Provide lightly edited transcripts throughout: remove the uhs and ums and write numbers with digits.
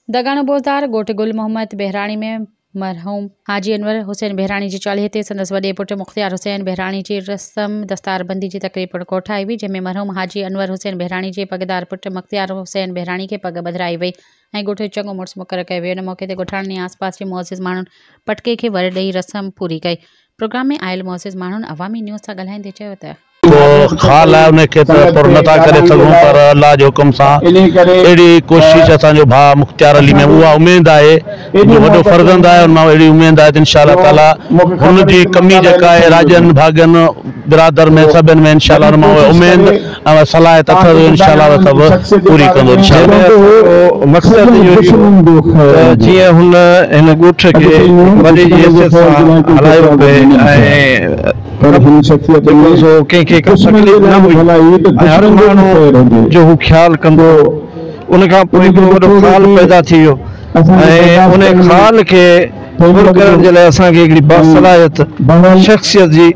दगाणो बोज़दार ॻोठ गुल मोहम्मद बहराणी में मरहूम हाजी अनवर हुसैन बहराणी जी चालीहे ते संदसि वॾे पुट मुख्तियार हुसैन बहराणी जी रस्म दस्तारबंदी जी तक़रीब पिणु कोठाई हुई, जंहिंमें मरहूम हाजी अनवर हुसैन बहराणी जे पगदार पुट मुख्तियार हुसैन बहराणी खे पग ॿधाई वई ऐं ॻोठ चङो मुड़ुसु मुक़ररु कयो वियो। इन मौक़े ते ॻोठाणनि ऐं आसपास जे मुअज़िज़ माण्हुनि पटके खे वर ॾेई रस्म पूरी कई। प्रोग्राम में आयल मुअज़िज़ माण्हुनि अवामी न्यूज़ सां ॻाल्हाईंदे चयो त खाल है उनके पुर नथा करे सघूं, पर अल्लाह जो हुकुम सां अहिड़ी कोशिश असांजो भाउ मुख्तियार अली में उहा उमेद आहे, वॾो फर्ज़ंद आहे, उन अहिड़ी उमेद आहे इंशाअल्लाह ताला हुनजी कमी जेका आहे राजन भागन बिरादर में सभिनि में इंशाअल्लाह हुन मां उमेद ऐं सलाहियत अथव, इंशाअल्लाह सभु पूरी कंदो इंशाअल्लाह। मक़सद इहो जीअं हुन हिन ॻोठ खे वॾी हैसियत सां हलायो पिए ऐं कंहिंखे तकलीफ़ न हुई, हर माण्हू जो हू ख्याल कंदो, उन खां पोइ हिकिड़ो वॾो ख़ाल पैदा थी वियो ऐं उन ख़ाल खे पूरो करण जे लाइ असांखे हिकिड़ी बासलाहियत शख़्सियत जी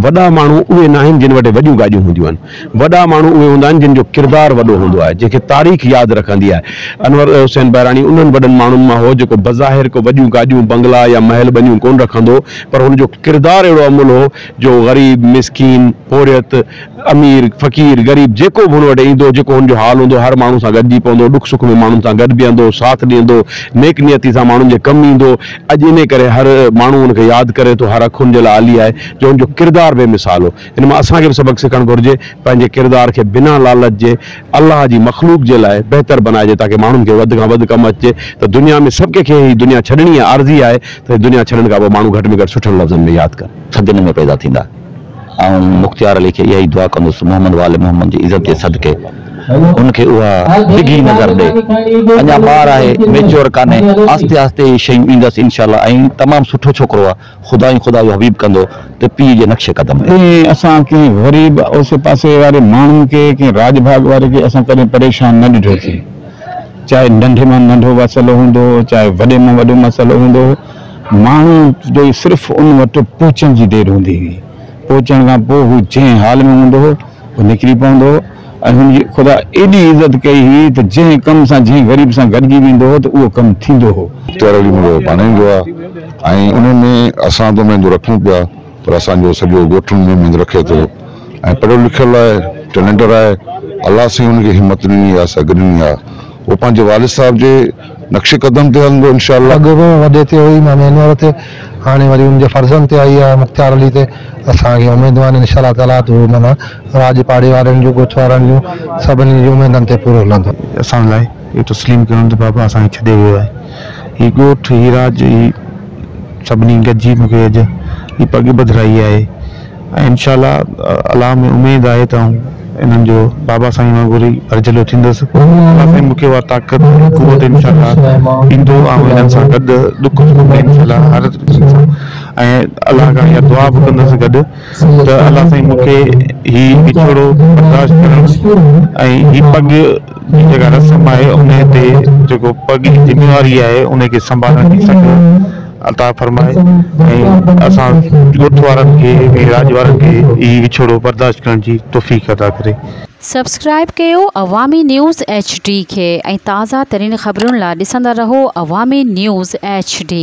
वॾा माण्हू उहे न आहिनि जिन वटि वॾियूं गाॾियूं हूंदियूं आहिनि, वॾा माण्हू उहे हूंदा आहिनि जिन जो किरदारु वॾो हूंदो आहे, जंहिंखे तारीख़ यादि रखंदी आहे। अनवर हुसैन बहराणी उन्हनि वॾनि माण्हुनि मां हो जेको बज़ाहिर को वॾियूं गाॾियूं बंगला या महल बनियूं कोन रखंदो, पर हुनजो किरदारु अहिड़ो अमुल हो जो ग़रीब मिसकीन पोरियत अमीर फ़क़ीर ग़रीब जेको बि हुन वटि ईंदो, जेको हुनजो हाल हूंदो, हर माण्हू सां गॾिजी पवंदो, दुख सुख में माण्हुनि सां गॾु बीहंदो, साथ ॾींदो, नेक नियती सां माण्हुनि जे कमु ईंदो। अॼु इन करे हर माण्हू हुनखे यादि करे थो, हर अखुनि जे लाइ हली आहे जो हुनजो किरदारु बेमिसाल हो। हिन मां असांखे बि सबक़ु सिखणु घुरिजे, पंहिंजे किरदार खे बिना लालच जे अल्लाह जी मख़लूक जे लाइ बहितर बनाइजे, ताकी माण्हुनि खे वधि खां वधि कमु अचे। त दुनिया में सभु कंहिंखे ही दुनिया छॾणी आहे, आर्ज़ी आहे, त दुनिया छॾण खां पोइ माण्हू घटि में घटि सुठनि लफ़्ज़नि में यादि करे सदियुनि में पैदा थींदा। ऐं मुख्तियार अली खे इहा ई दुआ कंदुसि मोहम्मद वाले मोहम्मद जी इज़त जे सदके उनखे उहा डिघी नज़र ॾे, अञा ॿार आहे, मेच्योर कान्हे, आस्ते आस्ते ई शयूं ईंदसि इंशाअल्लाह। ऐं तमामु सुठो छोकिरो आहे, ख़ुदा ई ख़ुदा जो हबीब कंदो त पीउ जे नक्शे क़दम में। असां कंहिं ग़रीब आसे पासे वारे माण्हुनि खे, कंहिं राजभाग वारे खे असां कॾहिं परेशान न ॾिठोसीं, चाहे नंढे मां नंढो मसइलो हूंदो, चाहे वॾे मां वॾो मसइलो हूंदो, माण्हू जो सिर्फ़ु उन वटि पहुचण जी देरि हूंदी हुई। पहुचण खां पोइ हू जंहिं हाल में हूंदो हो हू निकिरी पवंदो हो ऐं हुनजी ख़ुदा एॾी इज़त कई हुई त जंहिं कम सां जंहिं ग़रीब सां गॾिजी वेंदो हो त उहो कमु थींदो हो। मुख्तियार अली मुंहिंजो पाणे जो आहे ऐं उन में असां त उमेद रखूं पिया, पर असांजो सॼो ॻोठनि में उमेद रखे थो ऐं पढ़ियल लिखियल आहे, टैलेंटर आहे, अलाह साईं हुनखे हिमत ॾिनी आहे, सघ ॾिनी आहे, उहो पंहिंजे वालिद साहिब जे नक्शे क़दम ते हलंदो इंशाअल्लाह। वॾे ते हुई माने अनवर ते, हाणे वरी उनजे फर्ज़न ते आई आहे मुख्तियार अली ते। असांखे उमेदूं आहिनि इंशाअल्लाह ताला त उहो माना राज पाड़े वारनि जूं ॻोठ वारनि जूं सभिनी जूं उमेदनि ते पूरो हलंदो। असां लाइ इहो तस्लीम कयूं त बाबा असांखे छॾे वियो आहे, हीउ ॻोठ हीउ राज ही सभिनी गॾिजी मूंखे अॼु ही पग ॿधाई आहे ऐं इंशाअल्लाह अल्लाह में उमेद आहे त इन्हनि जो बाबा साईं वांगुरु ई अर्जलो थींदुसि। अल्लाह साईं मूंखे उहा ताक़त क़ुवत इंशाअल्लाह ईंदो ऐं हिननि सां गॾु दुख सुख में इंशाअल्लाह हर ऐं अल्लाह खां इहा दुआ बि कंदुसि गॾु त अल्लाह साईं मूंखे ही विछोड़ो बर्दाश्त करणु ऐं ही पग जी जेका रस्म आहे उन ते जेको पग जी ज़िमेवारी आहे उनखे संभालण जी सघ अता फरमाए ऐं असां ॻोठ वारनि खे, राज वारनि खे ही विछोड़ो बर्दाश्त करण जी तौफ़ीक़ अता करे। सब्सक्राइब कयो अवामी न्यूज़ HD खे ऐं ताज़ा तरीन ख़बरुनि लाइ ॾिसंदा रहो अवामी न्यूज़ HD।